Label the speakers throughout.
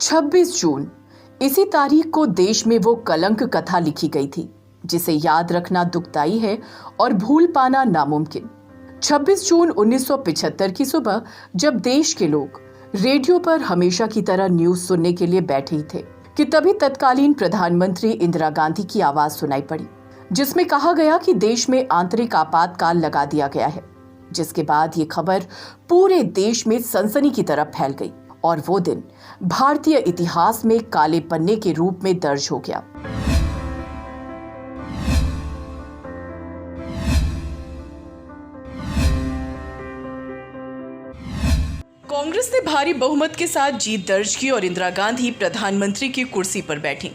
Speaker 1: 26 जून, इसी तारीख को देश में वो कलंक कथा लिखी गई थी जिसे याद रखना दुखदाई है और भूल पाना नामुमकिन। 26 जून 1975 की सुबह जब देश के लोग रेडियो पर हमेशा की तरह न्यूज सुनने के लिए बैठे ही थे कि तभी तत्कालीन प्रधानमंत्री इंदिरा गांधी की आवाज सुनाई पड़ी, जिसमें कहा गया कि देश में आंतरिक आपातकाल लगा दिया गया है। जिसके बाद ये खबर पूरे देश में सनसनी की तरफ फैल गई और वो दिन भारतीय इतिहास में काले पन्ने के रूप में दर्ज हो गया। कांग्रेस ने भारी बहुमत के साथ जीत दर्ज की और इंदिरा गांधी प्रधानमंत्री की कुर्सी पर बैठी।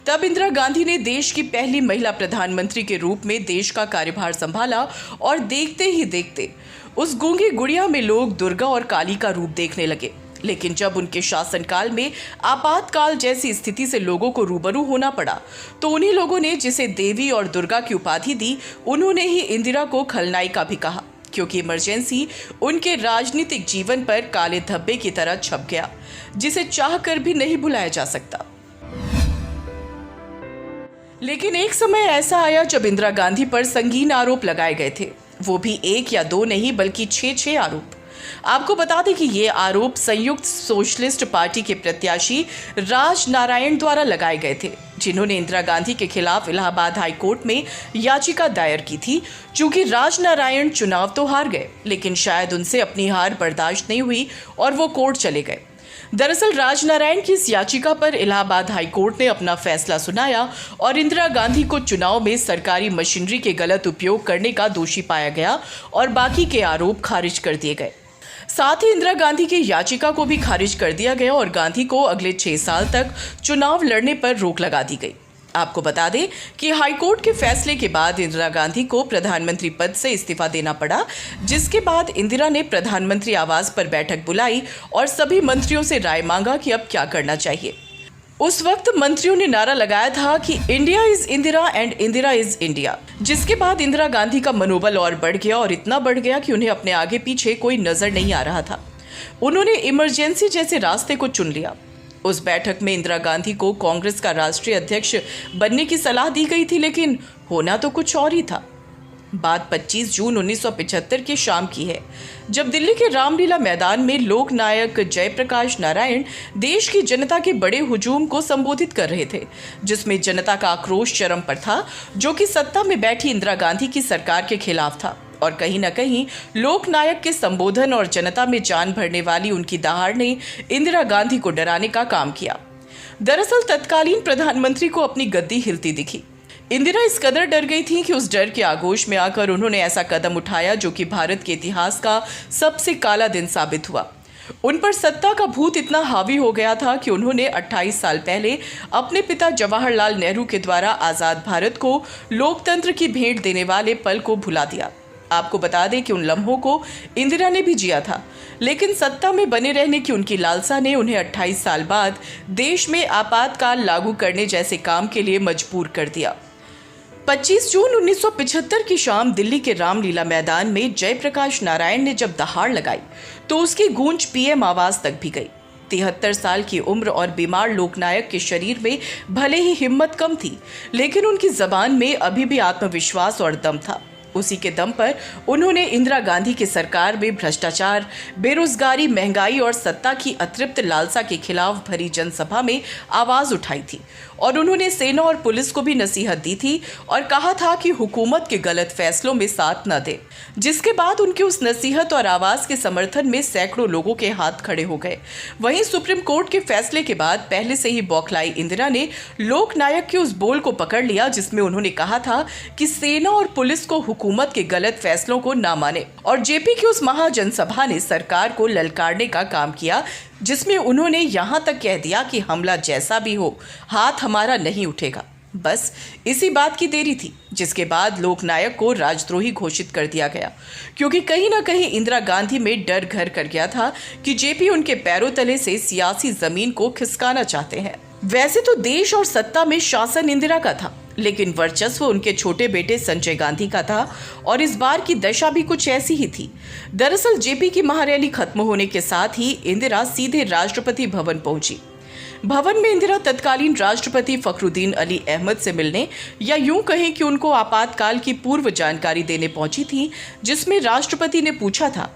Speaker 1: तब इंदिरा गांधी ने देश की पहली महिला प्रधानमंत्री के रूप में देश का कार्यभार संभाला और देखते ही देखते उस गूंगी गुड़िया में लोग दुर्गा और काली का रूप देखने लगे। लेकिन जब उनके शासनकाल में आपातकाल जैसी स्थिति से लोगों को रूबरू होना पड़ा तो उन्हीं लोगों ने जिसे देवी और दुर्गा की उपाधि दी, उन्होंने ही इंदिरा को खलनायिका भी कहा, क्योंकि इमरजेंसी उनके राजनीतिक जीवन पर काले धब्बे की तरह छप गया, जिसे चाहकर भी नहीं भुलाया जा सकता। लेकिन एक समय ऐसा आया जब इंदिरा गांधी पर संगीन आरोप लगाए गए थे, वो भी एक या दो नहीं बल्कि 6 आरोप। आपको बता दें कि ये आरोप संयुक्त सोशलिस्ट पार्टी के प्रत्याशी राज नारायण द्वारा लगाए गए थे, जिन्होंने इंदिरा गांधी के खिलाफ इलाहाबाद हाई कोर्ट में याचिका दायर की थी। चूंकि राज नारायण चुनाव तो हार गए, लेकिन शायद उनसे अपनी हार बर्दाश्त नहीं हुई और वो कोर्ट चले गए। दरअसल राज नारायण की इस याचिका पर इलाहाबाद हाई कोर्ट ने अपना फैसला सुनाया और इंदिरा गांधी को चुनाव में सरकारी मशीनरी के गलत उपयोग करने का दोषी पाया गया और बाकी के आरोप खारिज कर दिए गए। साथ ही इंदिरा गांधी की याचिका को भी खारिज कर दिया गया और गांधी को अगले 6 साल तक चुनाव लड़ने पर रोक लगा दी गई। आपको बता दें कि हाईकोर्ट के फैसले के बाद इंदिरा गांधी को प्रधानमंत्री पद से इस्तीफा देना पड़ा, जिसके बाद इंदिरा ने प्रधानमंत्री आवास पर बैठक बुलाई और सभी मंत्रियों से राय मांगा कि अब क्या करना चाहिए। उस वक्त मंत्रियों ने नारा लगाया था कि India is Indira and Indira is India, जिसके बाद इंदिरा गांधी का मनोबल और बढ़ गया और इतना बढ़ गया कि उन्हें अपने आगे पीछे कोई नजर नहीं आ रहा था। उन्होंने इमरजेंसी जैसे रास्ते को चुन लिया। उस बैठक में इंदिरा गांधी को कांग्रेस का राष्ट्रीय अध्यक्ष बनने की सलाह दी गई थी, लेकिन होना तो कुछ और ही था। बात 25 जून 1975 की शाम की है, जब दिल्ली के रामलीला मैदान में लोक नायक जयप्रकाश नारायण देश की जनता के बड़े हुजूम को संबोधित कर रहे थे, जिसमें जनता का आक्रोश चरम पर था, जो कि सत्ता में बैठी इंदिरा गांधी की सरकार के खिलाफ था। और कहीं न कहीं लोक नायक के संबोधन और जनता में जान भरने वाली उनकी दहाड़ ने इंदिरा गांधी को डराने का काम किया। दरअसल तत्कालीन प्रधानमंत्री को अपनी गद्दी हिलती दिखी। इंदिरा इस कदर डर गई थी कि उस डर के आगोश में आकर उन्होंने ऐसा कदम उठाया जो कि भारत के इतिहास का सबसे काला दिन साबित हुआ। उन पर सत्ता का भूत इतना हावी हो गया था कि उन्होंने 28 साल पहले अपने पिता जवाहरलाल नेहरू के द्वारा आज़ाद भारत को लोकतंत्र की भेंट देने वाले पल को भुला दिया। आपको बता दें कि उन लम्हों को इंदिरा ने भी जिया था, लेकिन सत्ता में बने रहने की उनकी लालसा ने उन्हें 28 साल बाद देश में आपातकाल लागू करने जैसे काम के लिए मजबूर कर दिया। 25 जून 1975 की शाम दिल्ली के रामलीला मैदान में जयप्रकाश नारायण ने जब दहाड़ लगाई तो उसकी गूंज पीएम आवास तक भी गई। 73 साल की उम्र और बीमार लोकनायक के शरीर में भले ही हिम्मत कम थी, लेकिन उनकी जबान में अभी भी आत्मविश्वास और दम था। उसी के दम पर उन्होंने इंदिरा गांधी की सरकार में भ्रष्टाचार, बेरोजगारी, महंगाई और सत्ता की अतृप्त लालसा के खिलाफ भरी जनसभा में आवाज उठाई थी और उन्होंने सेना और पुलिस को भी नसीहत दी थी और कहा था कि हुकूमत के गलत फैसलों में साथ न दे। जिसके बाद उनकी उस नसीहत और आवाज के समर्थन में सैकड़ों लोगों के हाथ खड़े हो गए। वहीं सुप्रीम कोर्ट के फैसले के बाद पहले से ही बौखलाई इंदिरा ने लोकनायक के उस बोल को पकड़ लिया, जिसमें उन्होंने कहा था कि सेना और पुलिस को हुकूमत के गलत फैसलों को ना माने। और जेपी की उस महाजनसभा ने सरकार को ललकारने का काम किया, जिसमें उन्होंने यहां तक कह दिया कि हमला जैसा भी हो, हाथ हमारा नहीं उठेगा। बस इसी बात की देरी थी, जिसके बाद लोकनायक को राजद्रोही घोषित कर दिया गया, क्योंकि कहीं ना कहीं इंदिरा गांधी में डर घर कर गया था कि जेपी उनके पैरों तले से सियासी जमीन को खिसकाना चाहते हैं। वैसे तो देश और सत्ता में शासन इंदिरा का था, लेकिन वर्चस्व उनके छोटे बेटे संजय गांधी का था और इस बार की दशा भी कुछ ऐसी ही थी। दरअसल जेपी की महारैली खत्म होने के साथ ही इंदिरा सीधे राष्ट्रपति भवन पहुंची। भवन में इंदिरा तत्कालीन राष्ट्रपति फखरुद्दीन अली अहमद से मिलने या यूं कहें कि उनको आपातकाल की पूर्व जानकारी देने पहुंची थी, जिसमें राष्ट्रपति ने पूछा था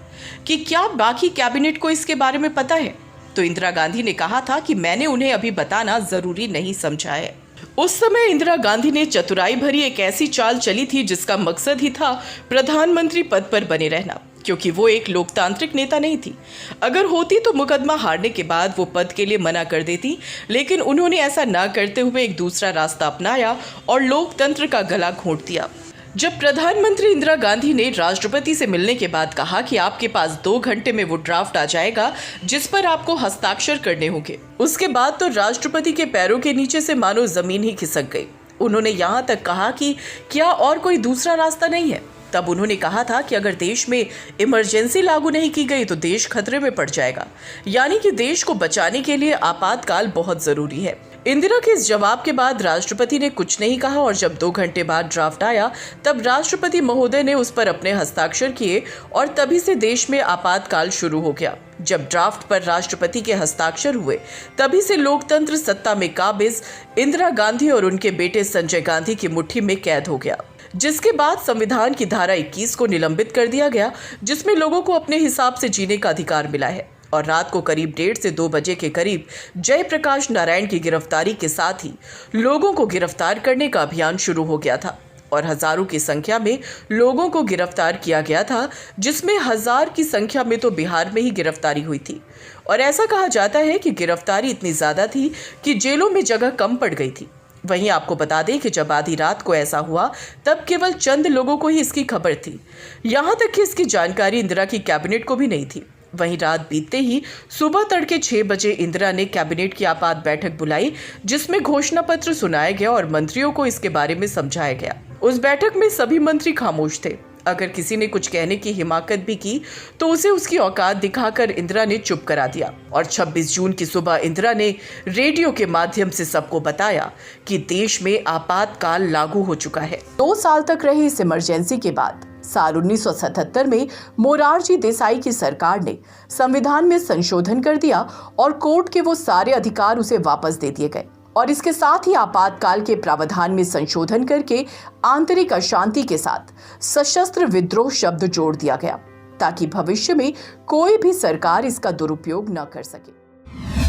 Speaker 1: कि क्या बाकी कैबिनेट को इसके बारे में पता है। तो इंदिरा गांधी ने कहा था कि मैंने उन्हें अभी बताना जरूरी नहीं समझा है। उस समय इंदिरा गांधी ने चतुराई भरी एक ऐसी चाल चली थी जिसका मकसद ही था प्रधानमंत्री पद पर बने रहना, क्योंकि वो एक लोकतांत्रिक नेता नहीं थी। अगर होती तो मुकदमा हारने के बाद वो पद के लिए मना कर देती, लेकिन उन्होंने ऐसा ना करते हुए एक दूसरा रास्ता अपनाया और लोकतंत्र का गला घोंट दिया। जब प्रधानमंत्री इंदिरा गांधी ने राष्ट्रपति से मिलने के बाद कहा कि आपके पास 2 घंटे में वो ड्राफ्ट आ जाएगा जिस पर आपको हस्ताक्षर करने होंगे, उसके बाद तो राष्ट्रपति के पैरों के नीचे से मानो जमीन ही खिसक गई। उन्होंने यहाँ तक कहा कि क्या और कोई दूसरा रास्ता नहीं है। तब उन्होंने कहा था कि अगर देश में इमरजेंसी लागू नहीं की गई तो देश खतरे में पड़ जाएगा, यानी कि देश को बचाने के लिए आपातकाल बहुत जरूरी है। इंदिरा के इस जवाब के बाद राष्ट्रपति ने कुछ नहीं कहा और जब 2 घंटे बाद ड्राफ्ट आया तब राष्ट्रपति महोदय ने उस पर अपने हस्ताक्षर किए और तभी से देश में आपातकाल शुरू हो गया। जब ड्राफ्ट पर राष्ट्रपति के हस्ताक्षर हुए तभी से लोकतंत्र सत्ता में काबिज इंदिरा गांधी और उनके बेटे संजय गांधी की मुट्ठी में कैद हो गया, जिसके बाद संविधान की धारा 21 को निलंबित कर दिया गया, जिसमें लोगों को अपने हिसाब से जीने का अधिकार मिला है। और रात को करीब 1:30 से 2 बजे के करीब जयप्रकाश नारायण की गिरफ्तारी के साथ ही लोगों को गिरफ्तार करने का अभियान शुरू हो गया था और हजारों की संख्या में लोगों को गिरफ्तार किया गया था, जिसमें 1000 की संख्या में तो बिहार में ही गिरफ्तारी हुई थी। और ऐसा कहा जाता है कि गिरफ्तारी इतनी ज्यादा थी कि जेलों में जगह कम पड़ गई थी। वहीं आपको बता दें कि जब आधी रात को ऐसा हुआ तब केवल चंद लोगों को ही इसकी खबर थी, यहां तक कि इसकी जानकारी इंदिरा की कैबिनेट को भी नहीं थी। वहीं रात बीतते ही सुबह तड़के 6 बजे इंदिरा ने कैबिनेट की आपात बैठक बुलाई, जिसमें घोषणा पत्र सुनाया गया और मंत्रियों को इसके बारे में समझाया गया। उस बैठक में सभी मंत्री खामोश थे। अगर किसी ने कुछ कहने की हिमाकत भी की तो उसे उसकी औकात दिखाकर इंदिरा ने चुप करा दिया। और 26 जून की सुबह इंदिरा ने रेडियो के माध्यम से सबको बताया कि देश में आपातकाल लागू हो चुका है। 2 साल तक रही इस इमरजेंसी के बाद साल 1977 में मोरारजी देसाई की सरकार ने संविधान में संशोधन कर दिया और कोर्ट के वो सारे अधिकार उसे वापस दे दिए गए और इसके साथ ही आपातकाल के प्रावधान में संशोधन करके आंतरिक अशांति के साथ सशस्त्र विद्रोह शब्द जोड़ दिया गया ताकि भविष्य में कोई भी सरकार इसका दुरुपयोग न कर सके।